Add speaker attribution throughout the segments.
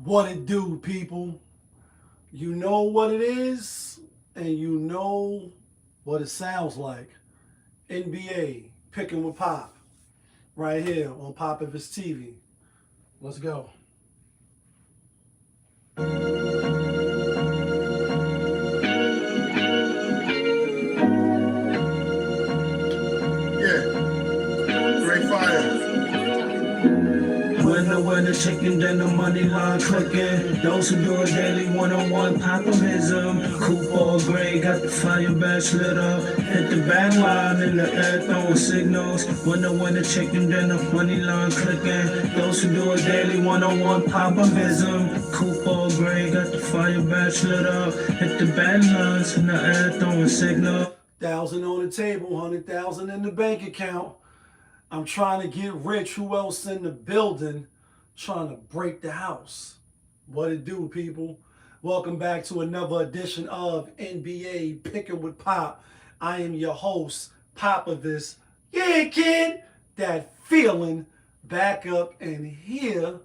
Speaker 1: What it do, people? You know what it is, and you know what it sounds like. NBA picking with Pop right here on Pop of his TV. Let's go.
Speaker 2: Yeah, great fire.
Speaker 3: When the chicken, then the money line clicking. Those who do it daily, one-on-one populism. Coupon gray, got the fire badge lit up. Hit the bang line in the air, throwing signals. When the chicken, then the money line clicking. Those who do it daily, one-on-one populism. Coupon gray, got the fire badge lit up. Hit the bang lines in the air, throwing signals.
Speaker 1: 1,000 on the table, 100,000 in the bank account. I'm trying to get rich. Who else in the building? Trying to break the house. What it do, people? Welcome back to another edition of NBA Picking with Pop. I am your host, Popovich. Yeah, kid. That feeling back up and here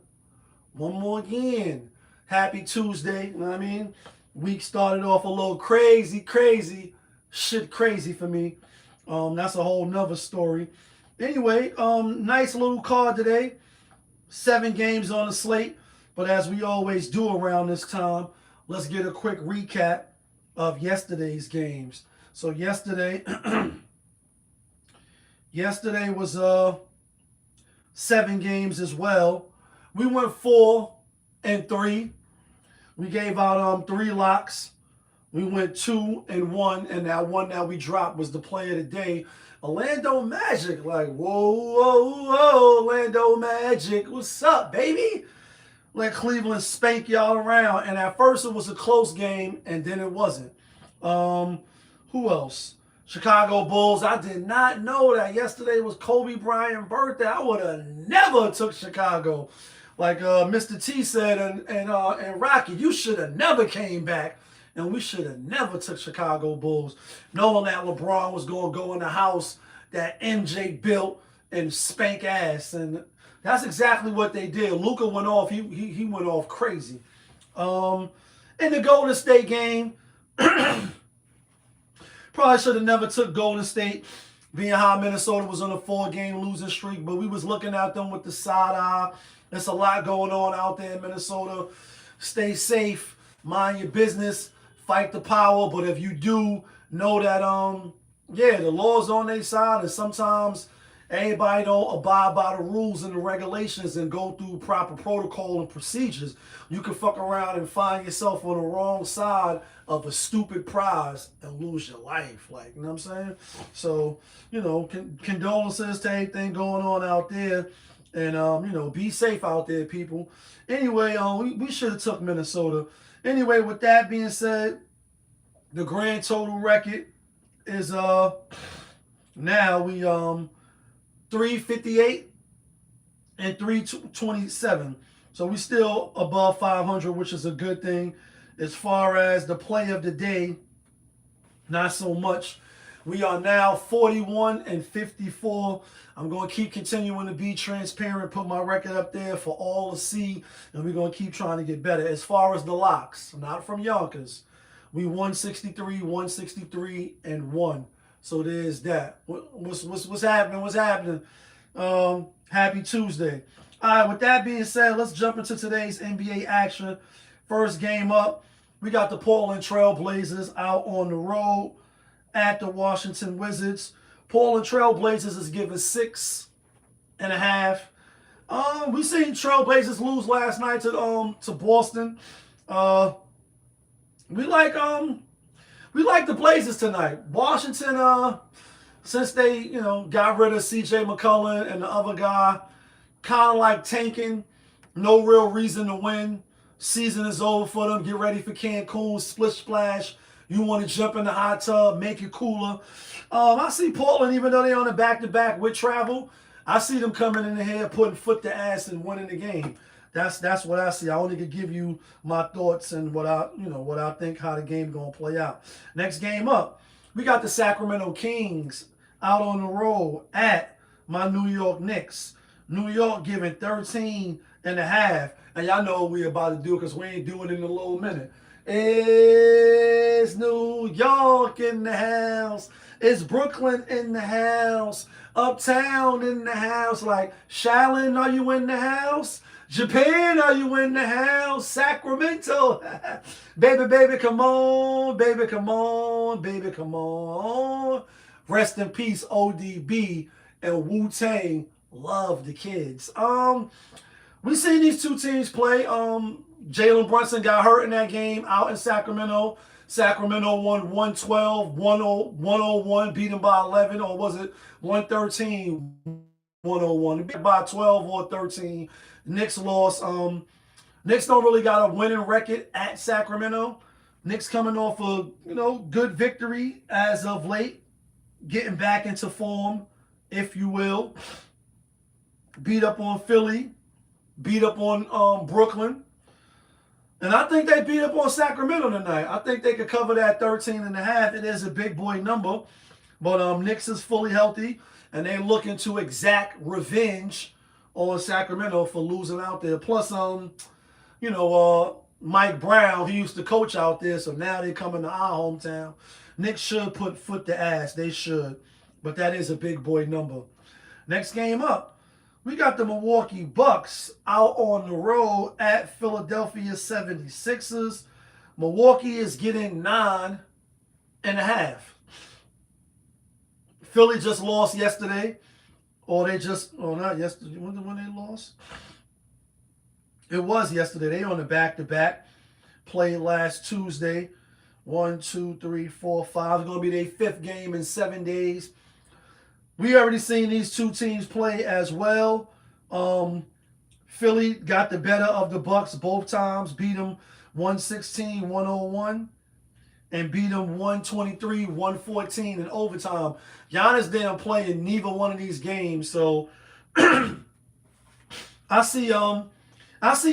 Speaker 1: one more again. Happy Tuesday. You know what I mean? Week started off a little crazy. Shit crazy for me. That's a whole nother story. Anyway, nice little card today. 7 games on the slate. But as we always do around this time, let's get a quick recap of yesterday's games. So yesterday, yesterday was 7 games as well. We went 4-3. We gave out 3 locks. We went 2-1, and that one that we dropped was the play of the day. Orlando Magic, like, whoa, Orlando Magic, what's up, baby? Let Cleveland spank y'all around. And at first it was a close game, and then it wasn't. Who else? Chicago Bulls. I did not know that yesterday was Kobe Bryant's birthday. I would have never took Chicago. Like Mr. T said, and Rocky, you should have never came back. And we should have never took Chicago Bulls, knowing that LeBron was going to go in the house that MJ built and spank ass. And that's exactly what they did. Luka went off. He went off crazy. In the Golden State game, probably should have never took Golden State, being how Minnesota was on a 4-game losing streak. But we was looking at them with the side eye. There's a lot going on out there in Minnesota. Stay safe. Mind your business. Fight the power. But if you do, know that, the law's on their side. And sometimes everybody don't abide by the rules and the regulations and go through proper protocol and procedures. You can fuck around and find yourself on the wrong side of a stupid prize and lose your life. Like, you know what I'm saying? So, condolences to everything going on out there. And, be safe out there, people. Anyway, we should have took Minnesota. Anyway, with that being said, the grand total record is now we 358 and 327. So we still above 500, which is a good thing. As far as the play of the day, not so much. We are now 41 and 54. I'm going to keep continuing to be transparent, put my record up there for all to see, and we're going to keep trying to get better. As far as the locks, not from Yonkers, we 163, and 1. So there's that. What's happening? What's happening? Happy Tuesday. All right, with that being said, let's jump into today's NBA action. First game up, we got the Portland Trail Blazers out on the road at the Washington Wizards. Portland Trail Blazers is given 6.5. We seen Trail Blazers lose last night to Boston. We like the Blazers tonight. Washington, since they got rid of C.J. McCollum and the other guy, kind of like tanking. No real reason to win. Season is over for them. Get ready for Cancun, splish splash. You want to jump in the hot tub, make it cooler. I see Portland, even though they're on the back-to-back with travel, I see them coming in here, putting foot to ass and winning the game. That's what I see. I only could give you my thoughts and what I think how the game gonna play out. Next game up, we got the Sacramento Kings out on the road at my New York Knicks. New York giving 13.5. And y'all know what we about to do because we ain't doing it in a little minute. It's New York in the house. It's Brooklyn in the house. Uptown in the house. Like, Shaolin, are you in the house? Japan, are you in the house? Sacramento. Baby, baby, come on. Baby, come on. Baby, come on. Rest in peace, ODB and Wu-Tang. Love the kids. We seen these two teams play. Jalen Brunson got hurt in that game out in Sacramento. Sacramento won 112, 101, beat them by 11, or was it 113, 101? Beat by 12 or 13. Knicks lost. Knicks don't really got a winning record at Sacramento. Knicks coming off a good victory as of late, getting back into form, if you will. Beat up on Philly, beat up on Brooklyn. And I think they beat up on Sacramento tonight. I think they could cover that 13.5. It is a big boy number. But Knicks is fully healthy, and they're looking to exact revenge on Sacramento for losing out there. Plus, Mike Brown, he used to coach out there, so now they coming to our hometown. Knicks should put foot to ass. They should. But that is a big boy number. Next game up. We got the Milwaukee Bucks out on the road at Philadelphia 76ers. Milwaukee is getting 9.5. Philly just lost yesterday. Not yesterday. When they lost? It was yesterday. They on the back-to-back. Played last Tuesday. 1, 2, 3, 4, 5. It's going to be their 5th game in 7 days. We already seen these two teams play as well. Philly got the better of the Bucks both times. Beat them 116-101. And beat them 123-114 in overtime. Giannis didn't play in neither one of these games. So I see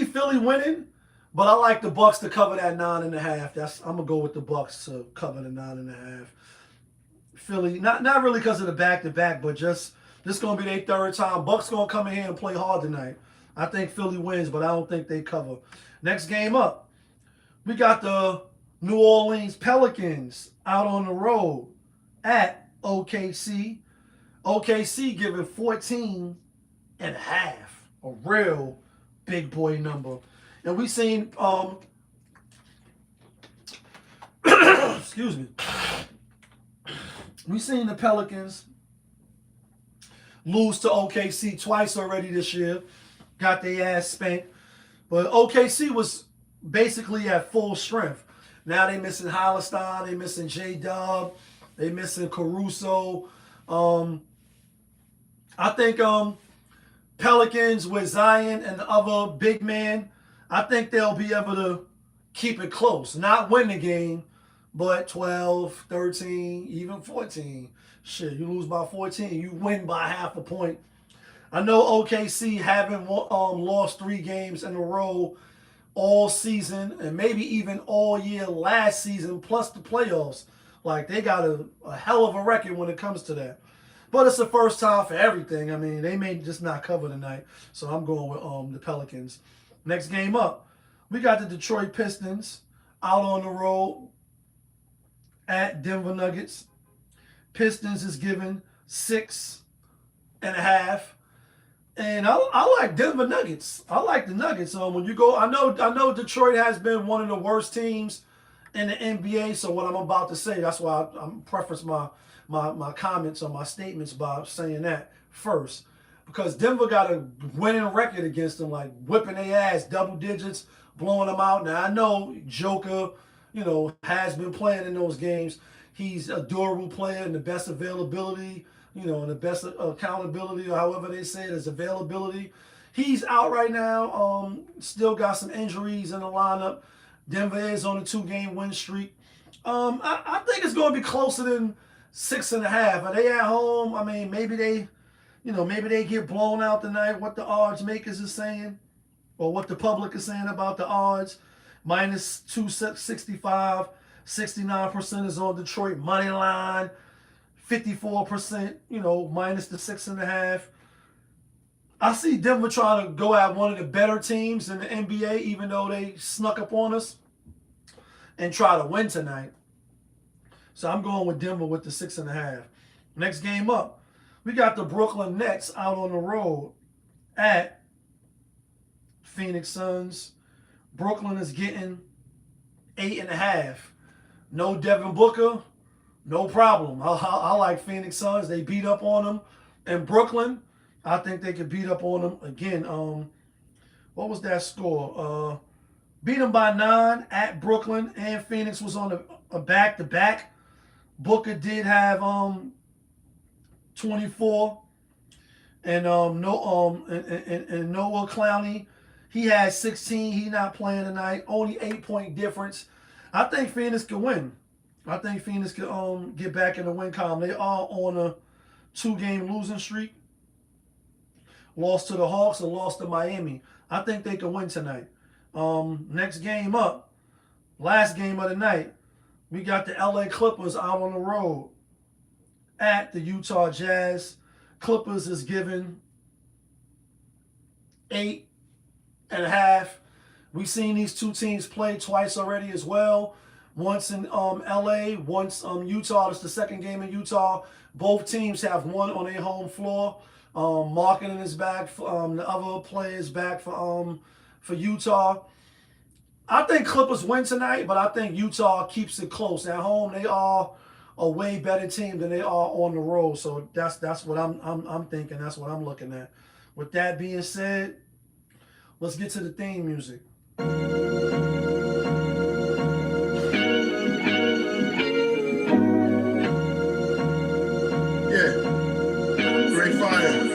Speaker 1: Philly winning, but I like the Bucks to cover that 9.5. I'm gonna go with the Bucks to cover the 9.5. Philly, not really because of the back-to-back, but just this is going to be their 3rd time. Bucks going to come in here and play hard tonight. I think Philly wins, but I don't think they cover. Next game up, we got the New Orleans Pelicans out on the road at OKC. OKC giving 14.5, a real big boy number. And we seen, excuse me. We seen the Pelicans lose to OKC twice already this year. Got their ass spanked. But OKC was basically at full strength. Now they missing Hollister, they missing J-Dub, they missing Caruso. I think Pelicans with Zion and the other big man, I think they'll be able to keep it close. Not win the game, but 12, 13, even 14. Shit, you lose by 14, you win by half a point. I know OKC haven't lost 3 games in a row all season, and maybe even all year last season, plus the playoffs. Like, they got a hell of a record when it comes to that. But it's the first time for everything. I mean, they may just not cover tonight. So I'm going with the Pelicans. Next game up, we got the Detroit Pistons out on the road at Denver Nuggets. Pistons is given 6.5. And I like Denver Nuggets. I like the Nuggets. When you go, I know Detroit has been one of the worst teams in the NBA. So what I'm about to say, that's why I'm preface my comments or my statements by saying that first, because Denver got a winning record against them, like whipping their ass, double digits, blowing them out. Now I know Joker, has been playing in those games. He's a durable player and the best availability. And the best accountability, or however they say it, is availability. He's out right now. Still got some injuries in the lineup. Denver is on a 2-game win streak. I think it's going to be closer than 6.5. Are they at home? I mean, maybe they get blown out tonight. What the odds makers is saying, or what the public is saying about the odds. Minus 265, 69% is on Detroit money line. 54%, minus the 6.5. I see Denver trying to go at one of the better teams in the NBA, even though they snuck up on us, and try to win tonight. So I'm going with Denver with the 6.5. Next game up, we got the Brooklyn Nets out on the road at Phoenix Suns. Brooklyn is getting 8.5. No Devin Booker, no problem. I like Phoenix Suns. They beat up on them. And Brooklyn, I think they could beat up on them again. What was that score? Beat them by 9 at Brooklyn, and Phoenix was on a back-to-back. Booker did have 24, and Noah Clowney, he had 16. He not playing tonight. Only 8-point difference. I think Phoenix can win. I think Phoenix can get back in the win column. They are on a 2-game losing streak. Lost to the Hawks and lost to Miami. I think they can win tonight. Next game up, last game of the night, we got the LA Clippers out on the road at the Utah Jazz. Clippers is given 8.5. We've seen these two teams play twice already as well. Once in LA, once Utah. It's the second game in Utah. Both teams have won on their home floor. Marketing is back. The other players back for Utah. I think Clippers win tonight, but I think Utah keeps it close. At home, they are a way better team than they are on the road. So that's what I'm thinking. That's what I'm looking at. With that being said, let's get to the theme music.
Speaker 2: Yeah. Great fire.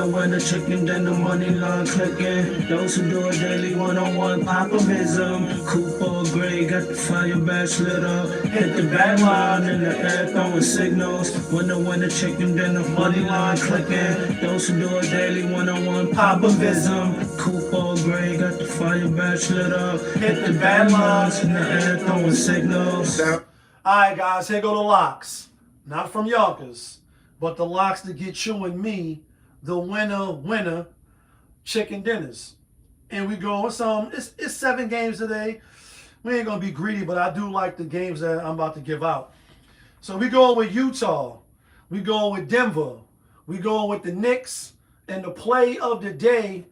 Speaker 3: Winner, chicken, then the money line clicking. Those who do it daily, one-on-one, popovism. Coupon gray, got the fire badge lit up. Hit the back line in the air, throwing signals. Winner, chicken, then the money line clicking. Those who do it daily, one-on-one, popovism. Coupon gray, got the fire badge lit up. Hit the back lines in the air, throwing signals.
Speaker 1: All right, guys, here go the locks. Not from Yonkers, but the locks to get you and me the winner chicken dinners. And we go with it's 7 games today. We ain't gonna be greedy, but I do like the games that I'm about to give out. So we going with Utah. We going with Denver. We going with the Knicks. And the play of the day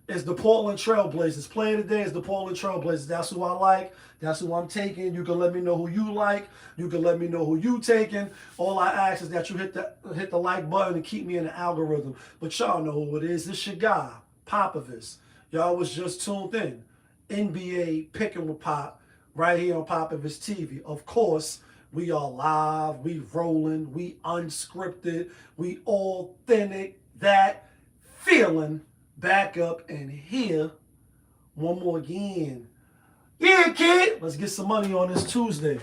Speaker 1: is the Portland Trailblazers. Play of the day is the Portland Trailblazers. That's who I like. That's who I'm taking. You can let me know who you like. You can let me know who you taking. All I ask is that you hit the like button and keep me in the algorithm. But y'all know who it is. This your guy, Popovich. Y'all was just tuned in. NBA Picking with Pop right here on Popovich TV. Of course, we are live. We rolling. We unscripted. We authentic. That feeling. Back up and here one more again. Yeah, kid. Let's get some money on this Tuesday.